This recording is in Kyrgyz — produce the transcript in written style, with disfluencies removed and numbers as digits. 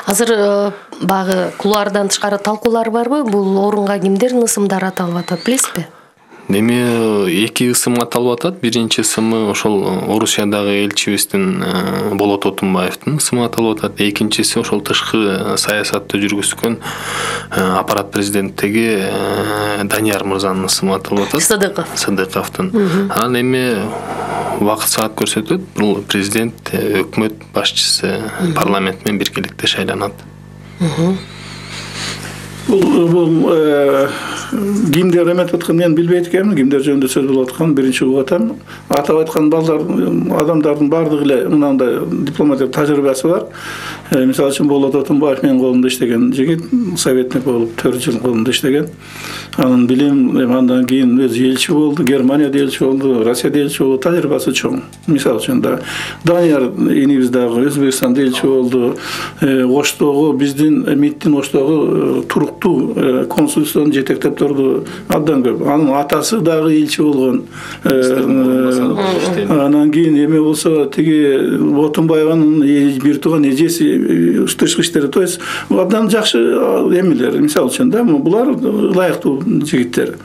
Азыр багы кулуардан тышкары талкуулар барбы? Бул орунга кимдердин ысымдары аталып атат, билесизби? Эми эки ысым аталып атат. Биринчи ысымы ошол Орусиядагы элчибиздин Болот Отунбаевдин ысымы аталып атат. Экинчиси ошол тышкы саясатты жүргүзгөн аппарат президенттиги Данияр мырзанын ысымы аталып атат. Сыдыковдун. Анан эми вакыт саат көрсөтөт. Бул президент, өкмөт башчысы парламент менен биргеликте шайланат. Бул кимдер эметип аткан мен билбейт экенмин, кимдер жөнүндө сөз болуп аткан биринчи угуп атам. Атап айткан балдар, адамдардын бардыгы эле мынандай дипломатиялык тажрыйбасы бар. Мисалы үчүн Болот Отунбаев менин колунда иштеген жигит, советник болуп 4 жыл колунда иштеген. Анын билим андан кийин өзү элчи болду, Германияда элчи болду, Россияда элчи болду, тажрыйбасы чоң. Мисалы үчүн да Данияр инибиз дагы Өзбекстанда элчи болду. Оштогу биздин МИДтин Оштогу туруктуу консулствону жетектеп турду. Абдан көп. Анын атасы дагы элчи болгон. Анан кийин эме болсо тиги Отунбаеванын бир тууган эжеси тышкы иштер, то есть абдан жакшы эмелер. Мисалы үчүн да булар ылайыктуу жигиттер.